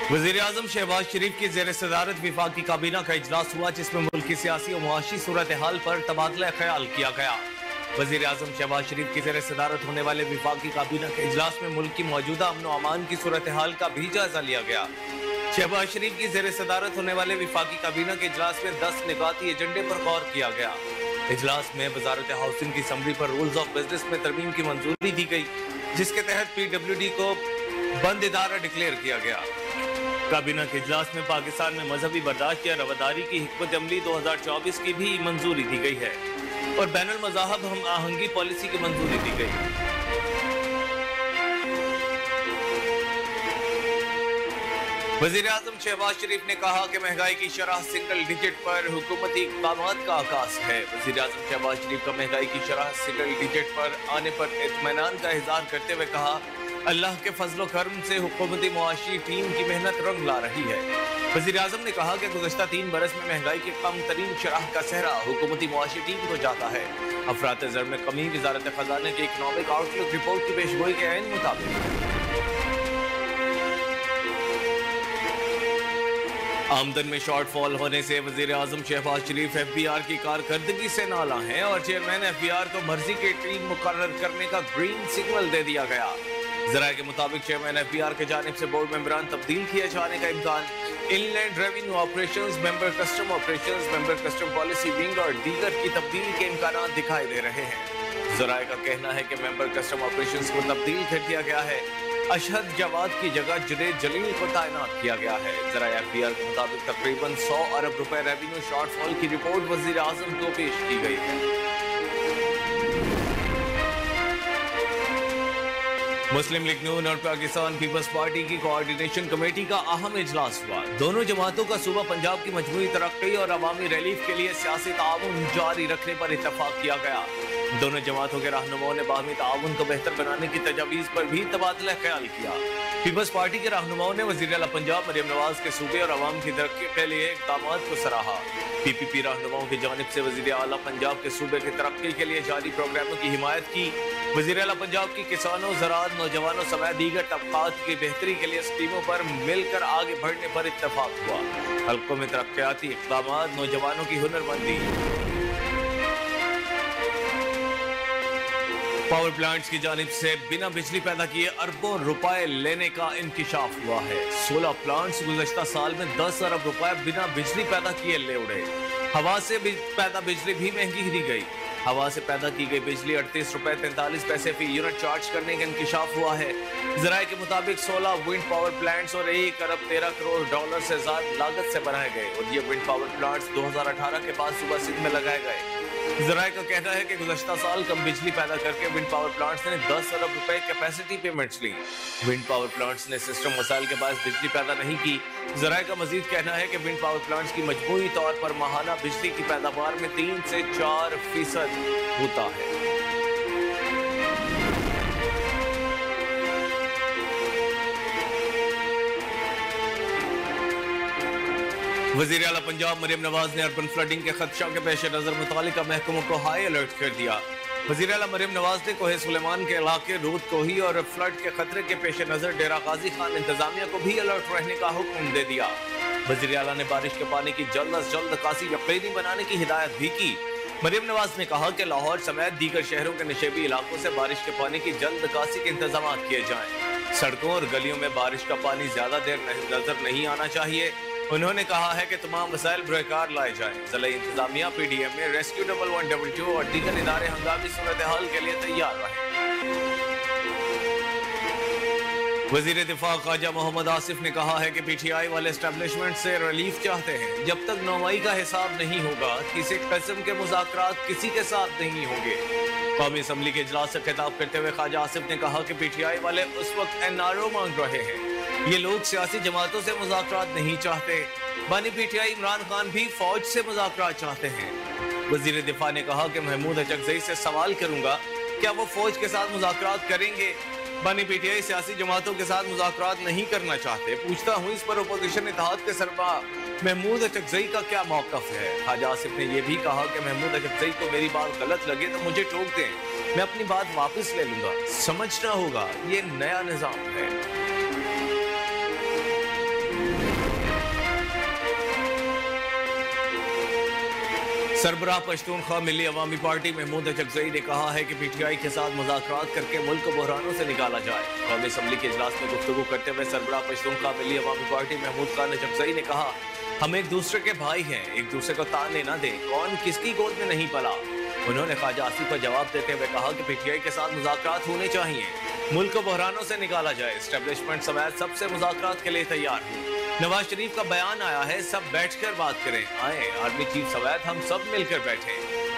वज़ीर आज़म शहबाज शरीफ की ज़ेर सदारत वफाकी काबीना का इजलास हुआ, जिसमें मुल्क की सियासी और मुआशी सूरत हाल पर तबादला ख्याल किया गया। वज़ीर आज़म शहबाज शरीफ की ज़ेर सदारत होने वाले वफाकी काबीना के इजलास में मुल्क की मौजूदा अमन व अमान की सूरत हाल का भी जायजा लिया गया। शहबाज शरीफ की ज़ेर सदारत होने वाले वफाकी काबीना के इजलास में 10 निकाती एजेंडे पर गौर किया गया। इजलास में वजारत हाउसिंग की असम्बली पर रूल्स ऑफ बिजनेस में तरमीम की मंजूरी दी गई, जिसके तहत PWD को बंद इदारा डिक्लेयर किया गया। काबीना के इजलास में पाकिस्तान में मजहबी बर्दाश्त या रवादारी की हिकमत अमली 2024 की भी मंजूरी दी गई है और बैनुल मज़ाहब हम आहंगी पॉलिसी की मंजूरी दी गई। वज़ीर आज़म शहबाज शरीफ ने कहा कि महंगाई की शरह सिंगल डिजिट पर हुकूमती इक़दामात का आगाज़ है। वज़ीर आज़म शहबाज शरीफ का महंगाई की शरह सिंगल डिजिट पर आने पर इत्मीनान का इज़हार करते हुए कहा, अल्लाह के फजलो करम से हुकूमती मुआशी टीम की मेहनत रंग ला रही है। वज़ीर आज़म ने कहा कि गुज़श्ता 3 बरस में महंगाई की कम तरीन शरह का सहरा हुकूमती मुआशी टीम को जाता है। अफरात ज़र में कमी वज़ारत ख़ज़ाना की इकनॉमिक आउटलुक रिपोर्ट की पेशगोई के ऐन मुताबिक आमदन में शॉर्टफॉल होने से वज़ीर आज़म शहबाज शरीफ FBR की कारकर्दगी से नाला हैं और चेयरमैन FBR को मर्जी की टीम मुकर्रर करने का ग्रीन सिग्नल दे दिया गया। ज़राए के मुताबिक चेयरमैन FBR के जानिब से बोर्ड मेंबरान तब्दील किए जाने का इम्कान inland revenue operations, member custom operations, member custom policy wing और दीगर की तब्दील के इम्कानात दिखाई दे रहे हैं। ज़राए का कहना है कि मेंबर कस्टम ऑपरेशंस को तब्दील कर दिया गया है। अशहद जवाद की जगह जुनैद जलील को तैनात किया गया है। ज़राए FBR के मुताबिक तकरीबन 100 अरब रुपए रेवेन्यू शॉर्टफॉल की रिपोर्ट वज़ीर आज़म को पेश की गई है। मुस्लिम लीग नून और पाकिस्तान पीपल्स पार्टी की कोऑर्डिनेशन कमेटी का अहम इजलास हुआ। दोनों जमातों का सूबा पंजाब की मजमूई तरक्की और अवामी रिलीफ के लिए सियासी ताउन जारी रखने पर इत्तफाक किया गया। दोनों जमातों के रहनुमाओं ने बाहमी ताउन को बेहतर बनाने की तजावीज़ पर भी तबादला ख्याल किया। पीपल्स पार्टी के रहनुमाओं ने वज़ीर आला पंजाब मरियम नवाज के सूबे और अवाम की तरक्की के लिए इक़दामात को सराहा। PPP रहनुमाओं की जानिब से वज़ीर आला पंजाब के सूबे की तरक्की के लिए जारी प्रोग्रामों की हिमायत की। वज़ीर आला पंजाब की किसानों, ज़राअत, नौजवानों समेत दीगर तबक़ात की बेहतरी के लिए स्कीमों पर मिलकर आगे बढ़ने पर इत्तफाक हुआ। हल्कों में तरक्याती इक़दामात, नौजवानों की हुनरमंदी, पावर प्लांट्स की जानिब से बिना बिजली पैदा किए अरबों रुपए लेने का इंकिशाफ हुआ है। 16 प्लांट्स गुज़श्ता साल में 10 अरब रुपए बिना बिजली पैदा किए ले उड़े। हवा से पैदा बिजली भी महंगी दी गई। हवा से पैदा की गई बिजली 38 रुपए 43 पैसे फी यूनिट चार्ज करने का इंकिशाफ हुआ है। ज़राए के मुताबिक 16 विंड पावर प्लांट्स और 1 अरब 13 करोड़ डॉलर से ज्यादा लागत से बनाए गए और ये विंड पावर प्लांट्स 2018 के बाद सूबा सिंध में लगाए गए। ज़राए का कहना है कि गुज़श्ता साल कम बिजली पैदा करके विंड पावर प्लांट्स ने 10 अरब रुपए कैपेसिटी पेमेंट्स ली। विंड पावर प्लांट्स ने सिस्टम मसाइल के बाद बिजली पैदा नहीं की। ज़राए का मजीद कहना है कि विंड पावर प्लांट्स की मजमूई तौर पर माहाना बिजली की पैदावार में 3 से 4% होता है। वज़ीर आला पंजाब मरियम नवाज ने अर्बन फ्लडिंग के खदशा के पेश नज़र मुतालिका महकमों को हाई अलर्ट कर दिया। वज़ीर आला मरियम नवाज ने कोहे सुलेमान के इलाके रूद कोही और फ्लड के खतरे के पेश नज़र डेरा गाजी खान इंतजामिया को भी अलर्ट रहने का हुक्म दे दिया। वज़ीर आला ने बारिश के पानी की जल्द अज जल्द निकासी यकीनी बनाने की हिदायत भी की। मरियम नवाज ने कहा कि लाहौर समेत दीगर शहरों के नशेबी इलाकों से बारिश के पानी की जल्द निकासी के इंतजाम किए जाएं। सड़कों और गलियों में बारिश का पानी ज्यादा देर नजर नहीं आना चाहिए। उन्होंने कहा है कि तमाम वसाइल बरकरार लाए जाएं। ज़िला इंतजामिया PDM में रेस्क्यू 1112 और दीगर इदारे हंगामी सूरत हाल के लिए तैयार रहे। वज़ीर दिफा ख्वाजा मोहम्मद आसिफ ने कहा है कि PTI वाले एस्टेब्लिशमेंट से रिलीफ चाहते हैं। जब तक 9 मई का हिसाब नहीं होगा किसी किस्म के मुज़ाकरात किसी के साथ नहीं होंगे। कौमी असम्बली के इजलास से खिताब करते हुए ख्वाजा आसिफ ने कहा कि PTI वाले उस वक्त NRO मांग रहे हैं। ये लोग सियासी जमातों से मुज़ाकरात नहीं चाहते। बानी PTI इमरान खान भी फौज से मुज़ाकरात चाहते हैं। वज़ीर दिफा ने कहा कि महमूद अचकज़ई से सवाल करूंगा, क्या वो फौज के साथ मुज़ाकरात करेंगे? बानी PTI सियासी जमातों के साथ मुज़ाकरात नहीं करना चाहते। पूछता हूँ इस पर अपोजिशन इत्तेहाद के सरबराह महमूद अचकज़ई का क्या मौक़िफ़ है? ख्वाजा आसिफ ने यह भी कहा कि महमूद अचकज़ई को मेरी बात गलत लगे तो मुझे टोक दें, मैं अपनी बात वापस ले लूंगा। समझना होगा ये नया निज़ाम है। सरबराह पश्तूनख्वा मिली अवामी पार्टी महमूद अचकजई ने कहा है कि पीटीआई के साथ मुज़ाकरात करके मुल्क को बहरानों से निकाला जाए। कौमी असम्बली के इजलास में गुफ्तगू करते हुए सरबराह पश्तूनख्वा मिली अवामी पार्टी महमूद खान अचकजई ने कहा, हम एक दूसरे के भाई हैं, एक दूसरे को ताने न दें, कौन किसकी गोद में नहीं पला। उन्होंने ख्वाजा आसिफ पर जवाब देते हुए कहा कि पीटीआई के साथ मुज़ाकरात होने चाहिए, मुल्क को बहरानों से निकाला जाए। एस्टेब्लिशमेंट समेत सबसे मुज़ाकरात के लिए तैयार हूँ। नवाज शरीफ का बयान आया है, सब बैठकर बात करें, आए आर्मी चीफ समेत हम सब मिलकर बैठे।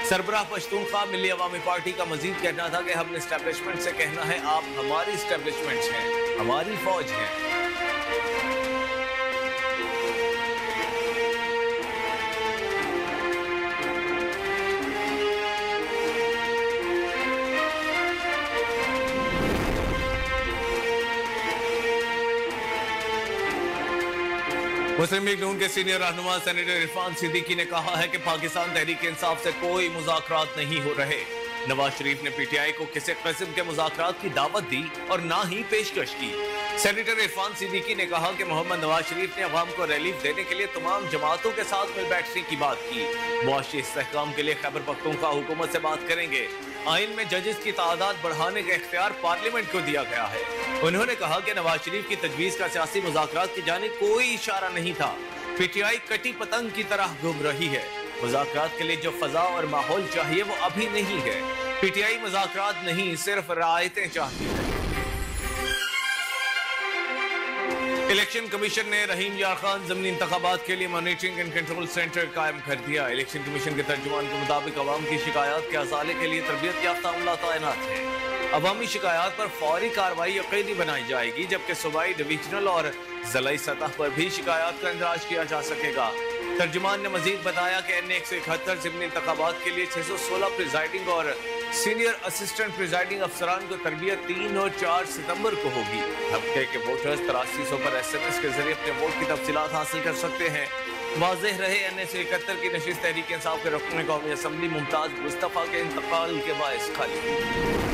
सरबराह पश्तूनख्वा मिली अवामी पार्टी का मजीद कहना था कि हमने एस्टेब्लिशमेंट से कहना है, आप हमारी एस्टेब्लिशमेंट हैं, हमारी फौज हैं। मुस्लिम लीग नून के सीनियर रहनुमा सेनेटर इरफान सिद्दीकी ने कहा है कि पाकिस्तान तहरीक इंसाफ से कोई मुज़ाकरात नहीं हो रहे। नवाज शरीफ ने पीटीआई को किसी किस्म के मुज़ाकरात की दावत दी और ना ही पेशकश की। सेनेटर इरफान सिद्दीकी ने कहा कि मोहम्मद नवाज शरीफ ने अवाम को रिलीफ देने के लिए तमाम जमातों के साथ मिल बैठने की बात की। मुआशी इस्तेहकाम के लिए खैबर पख्तूनख्वा हुकूमत से बात करेंगे। आइन में जजेस की तादाद बढ़ाने का इख्तियार पार्लियामेंट को दिया गया है। उन्होंने कहा कि नवाज शरीफ की तजवीज का सियासी मुज़ाकरात की जानिब कोई इशारा नहीं था। पीटीआई कटी पतंग की तरह घूम रही है। मुज़ाकरात के लिए जो फजा और माहौल चाहिए वो अभी नहीं है। पीटीआई मुज़ाकरात नहीं, सिर्फ रायतें चाहती है। इलेक्शन कमीशन ने रहीम यार खान ज़मीनी इंतखाबात के लिए मॉनिटरिंग एंड कंट्रोल सेंटर कायम कर दिया। इलेक्शन कमीशन के तर्जुमान के मुताबिक अवाम की शिकायत के अजाले के लिए तरबियत याफ्ता अमला तैनात है। अवामी शिकायत पर फौरी कार्रवाई यकीनी बनाई जाएगी, जबकि सूबाई, डिवीजनल और ज़िलाई सतह पर भी शिकायत का इंदराज किया जा सकेगा। तर्जुमान ने मजीद बताया कि NA 171 ज़मीनी इंतखाबात के लिए 616 प्रिजाइडिंग और सीनियर असिस्टेंट प्रिजाइडिंग अफसरान को तरबियत 3 और 4 सितंबर को होगी। हफ्ते के वोटर्स 8300 पर SMS के जरिए अपने वोट की तफसीलात हासिल कर सकते हैं। वाज़ेह रहे NA 171 की नशिस्त तहरीक इंसाफ के रुकन कौमी असम्बली मुमताज मुस्तफ़ा के इंतकाल के बायस खाली।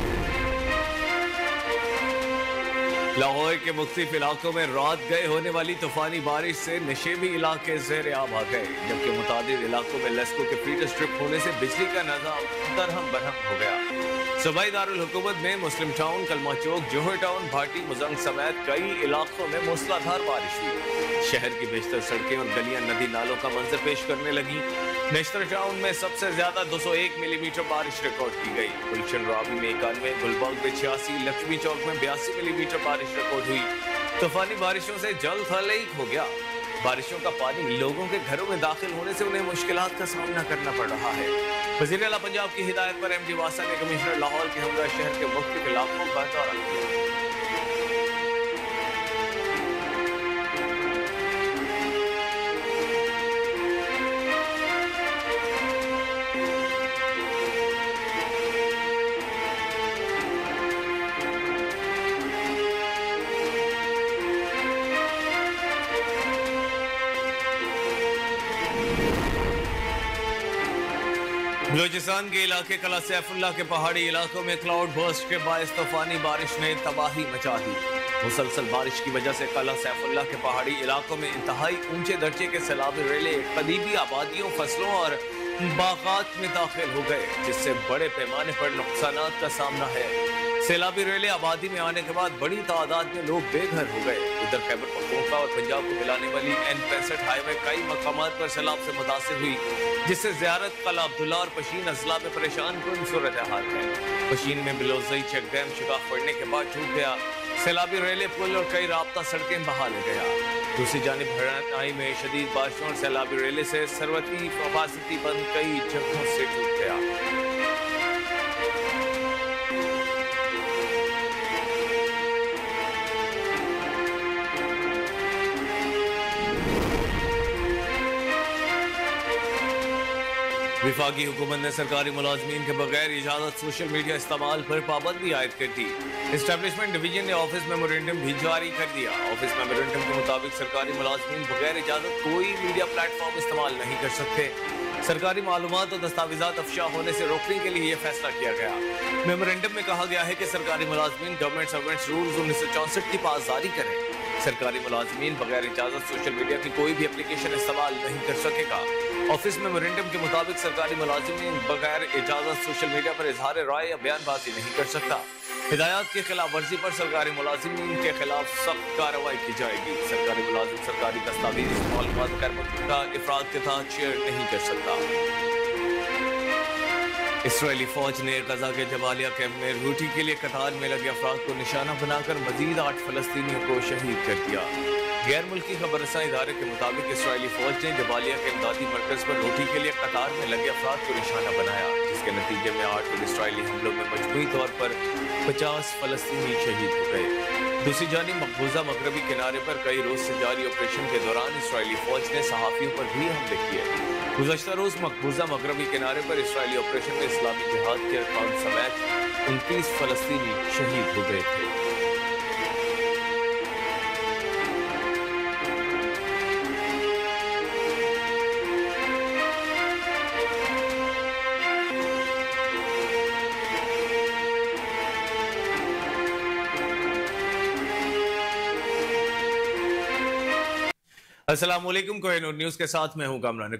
लाहौर के मुख्तलिफ इलाकों में रात गए होने वाली तूफानी बारिश से नशेबी इलाके ज़ेर आब आ गए, जबकि मुतादिद इलाकों में लेस्को के फीडर स्ट्रिप होने से बिजली का निज़ाम दरहम बरहम हो गया। सूबाई दारुल हुकूमत में मुस्लिम टाउन, कलमा चौक, जोहर टाउन, भाटी, मुजंग समेत कई इलाकों में मूसलाधार बारिश हुई। शहर की बेशतर सड़कें और गलियां नदी नालों का मंजर पेश करने लगी। नेशनल टाउन में सबसे ज्यादा 201 मिलीमीटर बारिश रिकॉर्ड की गई। गुलशन रावी में 91, गुलबर्ग में 86, लक्ष्मी चौक में 82 मिलीमीटर बारिश रिकॉर्ड हुई। तूफानी बारिशों से जल थलैक हो गया। बारिशों का पानी लोगों के घरों में दाखिल होने से उन्हें मुश्किलात का सामना करना पड़ रहा है। वज़ीर आला पंजाब की हिदायत पर MD वासा ने कमिश्नर लाहौर के हमरा शहर के मुख्तलिफ इलाकों का दौरा किया। बलूचिस्तान के इलाके कला सैफुल्लाह के पहाड़ी इलाकों में क्लाउड बर्स्ट के बायस तूफानी बारिश ने तबाही मचा दी। मुसलसल बारिश की वजह से कला सैफुल्लाह के पहाड़ी इलाकों में इंतहाई ऊंचे दर्जे के सैलाबी रेले करीबी आबादियों, फसलों और बागात में दाखिल हो गए, जिससे बड़े पैमाने पर नुकसानात का सामना है। सैलाबी रेले आबादी में आने के बाद बड़ी तादाद में लोग बेघर हो गए। उधर खैबर पख्तूनख्वा और पंजाब को मिलाने वाली N65 हाईवे कई मकामात पर सैलाब से मुतासिर हुई, जिससे ज़ियारत, कला अब्दुल्ला और पशीन अजला में परेशान कुन सूरत हाल है। पशीन में बिलोजई चेक डैम शिकाफ पड़ने के बाद टूट गया। सैलाबी रेले, पुल और कई राब्ता सड़कें बहा ले गया। दूसरी जानिब हरियाणा में शदीद बारिशों और सैलाबी रेले से सरवती फासिती बंद कई जगहों से टूट गया। विफाकी हुकूमत ने सरकारी मुलाजमीन के बगैर इजाजत सोशल मीडिया इस्तेमाल पर पाबंदी आयद कर दी। एस्टेब्लिशमेंट डिवीजन ने ऑफिस मेमोरेंडम भी जारी कर दिया। ऑफिस मेमोरेंडम के मुताबिक सरकारी मुलाजमीन बगैर इजाजत कोई मीडिया प्लेटफॉर्म इस्तेमाल नहीं कर सकते। सरकारी मालूमात और दस्तावेजात अफशा होने से रोकने के लिए यह फैसला किया गया। मेमोरेंडम में कहा गया है कि सरकारी मुलाजमीन गवर्नमेंट सर्वेंट्स रूल्स 1964 की पासदारी करें। सरकारी मुलाजमीन बगैर इजाजत सोशल मीडिया की कोई भी एप्लीकेशन इस्तेमाल नहीं कर सकेगा। ऑफिस मेमोरेंडम के मुताबिक सरकारी मुलाजिमीन बगैर इजाजत सोशल मीडिया पर इजहार राय या बयानबाजी नहीं कर सकता। हिदायत की खिलाफ वर्जी पर सरकारी मुलाजिमीन के खिलाफ सख्त कार्रवाई की जाएगी। सरकारी मुलाजिम सरकारी दस्तावेज मालूमात गैर मुतल्लका अफराद के साथ शेयर नहीं कर सकता। इसराइली फौज ने गजा के जबालिया कैंप में रोटी के लिए कतार में लगे अफराद को निशाना बनाकर मजीद 8 फलस्तीनियों को शहीद कर दिया। गैर मुल्की खबरसां इदारे के मुताबिक इसराइली फौज ने जबालिया के इमदादी मरकज पर रोटी के लिए कतार में लगे अफराद को निशाना बनाया, जिसके नतीजे में 8 इसराइली हमलों में मजमूई तौर पर 50 फलस्तीनी शहीद हो गए। दूसरी जानिब मकबूजा मगरबी किनारे पर कई रोज से जारी ऑपरेशन के दौरान इसराइली फौज ने सहाफियों पर भी हमले किए। गुज़श्ता रोज मकबूजा मगरबी किनारे पर इसराइली ऑपरेशन में इस्लामी जिहाद के अरकान समेत 29 फलस्तीनी शहीद हो गए थे। अस्सलाम वालेकुम, कोहिनूर न्यूज़ के साथ मैं हूं कामरान।